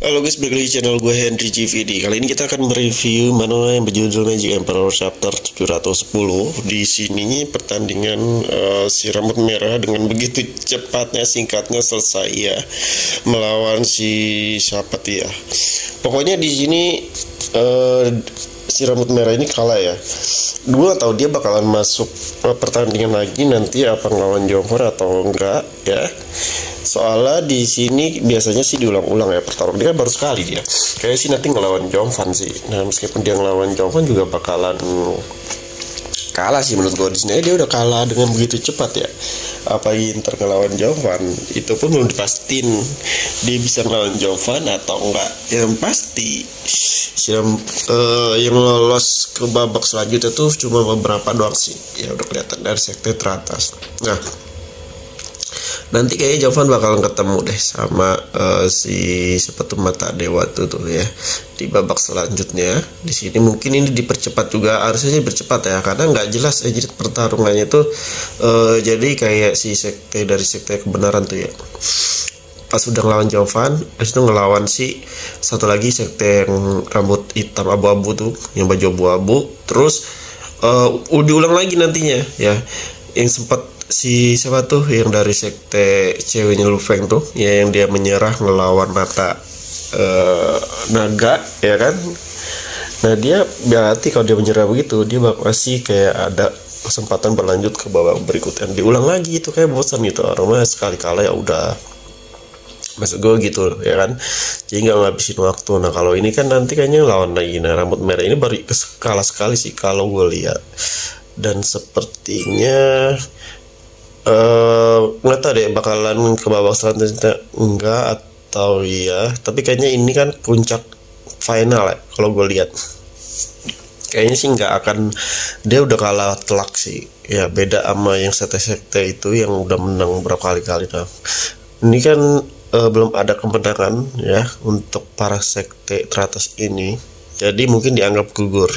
Halo guys, balik lagi channel gue Henry GVD. Kali ini kita akan mereview manual yang berjudul Magic Emperor Chapter 710. Di sini pertandingan si rambut merah dengan begitu cepatnya, singkatnya selesai ya, melawan si siapa tuh ya. Pokoknya di sini si rambut merah ini kalah ya. Gue gak tahu dia bakalan masuk pertandingan lagi nanti apa ngelawan Jover atau enggak ya. Soalnya di sini biasanya sih diulang-ulang ya pertarungan. Dia kan baru sekali dia. Kayaknya sih nanti ngelawan Jovan sih. Nah meskipun dia ngelawan Jovan juga bakalan kalah sih menurut gue. Di sini dia udah kalah dengan begitu cepat ya. Apalagi Inter ngelawan Jovan, itu pun belum dipastiin dia bisa ngelawan Jovan atau enggak. Yang pasti yang lolos ke babak selanjutnya tuh cuma beberapa doang sih. Ya udah kelihatan dari sekte teratas. Nah nanti kayaknya Jovan bakalan ketemu deh sama si sepatu mata dewa tuh ya di babak selanjutnya. Di sini mungkin ini dipercepat juga, harusnya dipercepat ya karena nggak jelas jadi pertarungannya tuh jadi kayak si sekte dari sekte kebenaran tuh ya. Pas udah ngelawan Jovan, habis itu ngelawan si satu lagi sekte yang rambut hitam abu-abu tuh, yang baju abu-abu. Terus diulang lagi nantinya ya, yang sempat si siapa tuh yang dari sekte ceweknya Lufeng tuh ya, yang dia menyerah ngelawan mata naga ya kan. Nah dia berarti kalau dia menyerah begitu dia masih kayak ada kesempatan berlanjut ke babak berikutnya. Diulang lagi itu kayak bosan gitu, orang sekali kalah ya udah, maksud gue gitu ya kan, jadi nggak ngabisin waktu. Nah kalau ini kan nanti kayaknya lawan lagi. Nah rambut merah ini baru kalah sekali sih kalau gue lihat, dan sepertinya nggak tahu deh bakalan ke babak selanjutnya enggak atau iya, tapi kayaknya ini kan puncak final ya kalau gue lihat. Kayaknya sih nggak akan, dia udah kalah telak sih ya, beda sama yang sekte-sekte itu yang udah menang berapa kali-kali. Nah ini kan belum ada kemenangan ya untuk para sekte teratas ini, jadi mungkin dianggap gugur.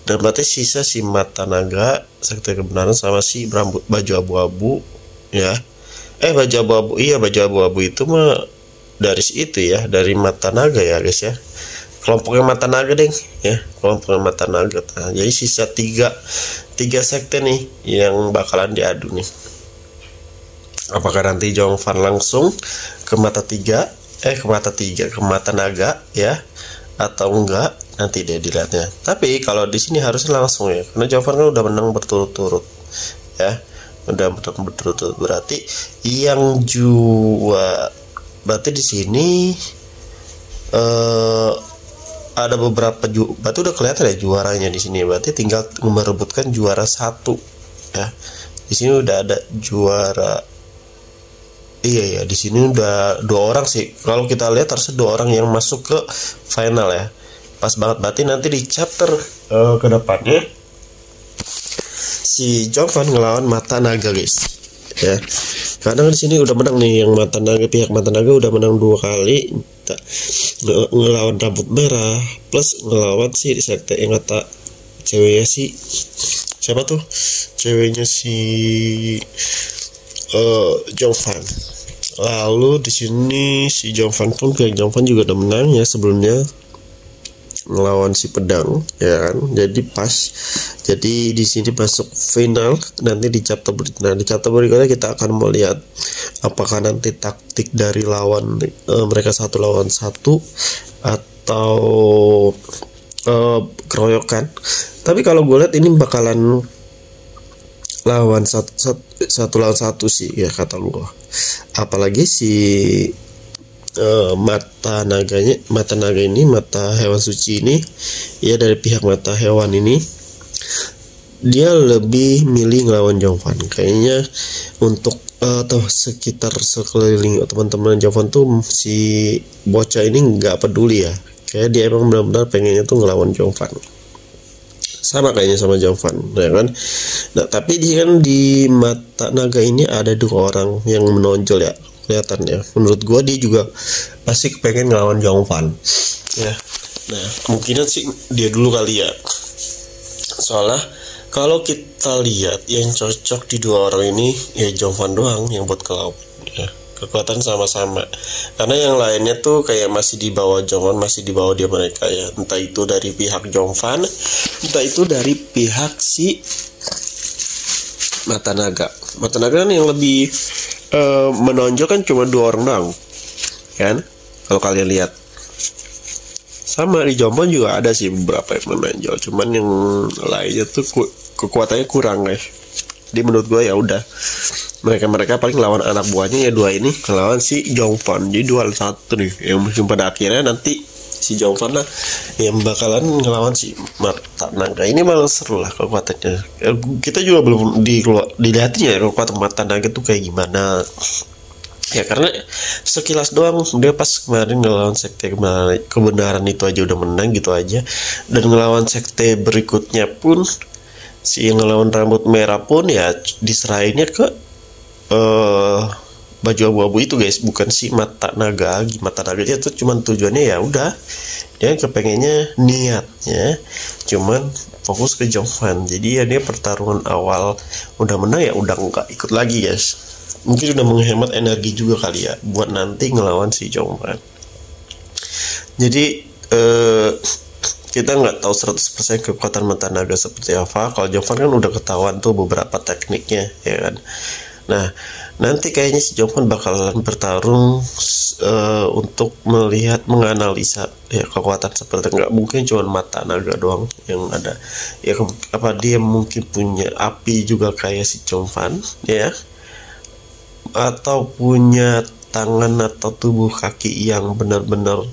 Dan berarti sisa si mata naga sekte kebenaran sama si rambut baju abu-abu ya. Baju abu-abu, iya baju abu-abu itu mah dari itu ya, dari mata naga ya guys ya, kelompoknya mata naga deh ya, kelompoknya mata naga. Nah, jadi sisa tiga sekte nih yang bakalan diadu nih. Apakah nanti Jovan langsung ke mata naga ya atau enggak, nanti dia dilihatnya. Tapi kalau di sini harusnya langsung ya, karena Jovan kan udah menang berturut-turut ya, udah menang berturut-turut. Berarti yang berarti di sini ada beberapa berarti udah kelihatan ya juaranya di sini. Berarti tinggal merebutkan juara satu ya. Di sini udah ada juara. Iya ya, di sini udah 2 orang sih. Kalau kita lihat harusnya 2 orang yang masuk ke final ya. Pas banget, berarti nanti di chapter ke depannya si Jovan ngelawan mata naga guys. Ya. Karena di sini udah menang nih yang mata naga, pihak mata naga udah menang 2 kali. Ngelawan rambut merah plus ngelawan si sekte yang kata ceweknya si siapa tuh? Ceweknya si Jovan. Lalu di sini si Jovan pun, pihak Jovan juga udah menang ya sebelumnya ngelawan si pedang ya kan. Jadi pas, jadi di sini masuk final nanti di chapter berikutnya. Nah di chapter berikutnya kita akan melihat apakah nanti taktik dari lawan mereka 1 lawan 1 atau keroyokan. Tapi kalau gue lihat ini bakalan lawan satu lawan 1 sih ya kata gua. Apalagi si mata naga ini, mata hewan suci ini ya, dari pihak mata hewan ini dia lebih milih ngelawan Jovan kayaknya. Untuk sekitar sekeliling teman-teman Jovan tuh si bocah ini nggak peduli ya, kayak dia emang benar-benar pengennya tuh ngelawan Jovan, sama kayaknya sama Jovan ya kan. Nah tapi di mata naga ini ada 2 orang yang menonjol ya kelihatannya. Menurut gua dia juga pasti pengen ngelawan Jovan ya. Nah mungkin sih dia dulu kali ya, soalnya kalau kita lihat yang cocok di 2 orang ini ya Jovan doang yang buat ke kekuatan sama-sama, karena yang lainnya tuh kayak masih di bawah Jongwon, masih di bawah dia mereka ya, entah itu dari pihak Jongfan, entah itu dari pihak si Mata Naga kan yang lebih menonjol kan cuma 2 orang doang kan, kalau kalian lihat. Sama di Jongwon juga ada sih beberapa yang menonjol, cuman yang lainnya tuh kekuatannya kurang guys. Jadi menurut gue ya udah, mereka paling lawan anak buahnya ya 2 ini, lawan si Jongfan. Jadi 2-1 nih, yang mungkin pada akhirnya nanti si Jongfan lah yang bakalan ngelawan si Mata Naga. Ini malah seru lah kekuatannya. Kita juga belum dilihatin ya kekuatan Mata Naga tuh kayak gimana ya, karena sekilas doang dia pas kemarin ngelawan sekte kebenaran itu aja udah menang gitu aja, dan ngelawan sekte berikutnya pun si yang ngelawan rambut merah pun ya diserahinnya ke baju abu-abu itu guys, bukan si Mata Naga. Mata Naga itu cuman tujuannya ya udah, dia kepengennya niatnya cuman fokus ke Jongfan. Jadi ya dia pertarungan awal udah menang ya udah nggak ikut lagi guys. Mungkin udah menghemat energi juga kali ya buat nanti ngelawan si Jongfan. Jadi kita nggak tahu 100% kekuatan Mata Naga seperti apa. Kalau Jongfan kan udah ketahuan tuh beberapa tekniknya ya kan. Nah nanti kayaknya si Jongfan bakalan bertarung untuk melihat, menganalisa ya kekuatan seperti, nggak mungkin cuma Mata Naga doang yang ada ya, apa dia mungkin punya api juga kayak si Jongfan ya, atau punya tangan atau tubuh kaki yang benar-benar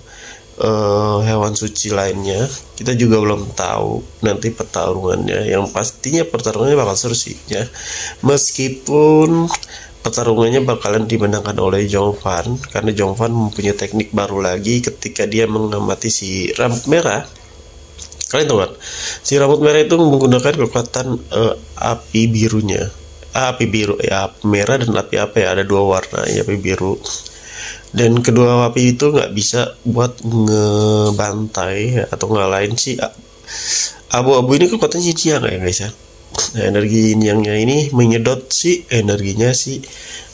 hewan suci lainnya. Kita juga belum tahu nanti pertarungannya. Yang pastinya pertarungannya bakal seru sih ya, meskipun pertarungannya bakalan dimenangkan oleh Jongfan, karena Jongfan mempunyai teknik baru lagi ketika dia mengamati si rambut merah. Kalian tahu kan, si rambut merah itu menggunakan kekuatan api birunya, api biru ya, api merah dan api apa ya, ada 2 warna ya, api biru. Dan kedua api itu nggak bisa buat ngebantai ya, atau ngalahin si abu-abu ini. Kekuatannya siang ya guys ya. Nah, energi yangnya ini menyedot si energinya si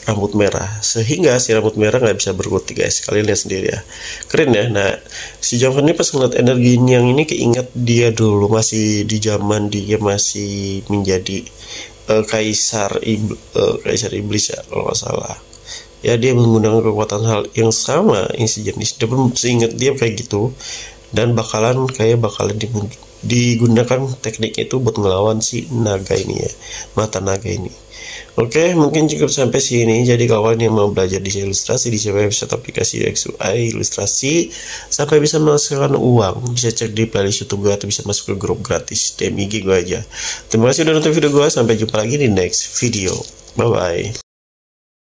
rambut merah, sehingga si rambut merah nggak bisa berkutik guys. Kalian lihat sendiri ya, keren ya. Nah si Jongfan ini pas ngeliat energi yang ini keinget dia dulu masih di zaman dia masih menjadi kaisar iblis ya kalau nggak salah ya. Dia menggunakan kekuatan hal yang sama, yang sejenis, dia pun seingat dia kayak gitu, dan bakalan digunakan teknik itu buat ngelawan si naga ini ya, Mata Naga ini. Oke, mungkin cukup sampai sini. Jadi kawan yang mau belajar desain ilustrasi di website aplikasi XUI ilustrasi sampai bisa menghasilkan uang, bisa cek di playlist YouTube gue atau bisa masuk ke grup gratis DM IG gue aja. Terima kasih udah nonton video gue, sampai jumpa lagi di next video. Bye bye.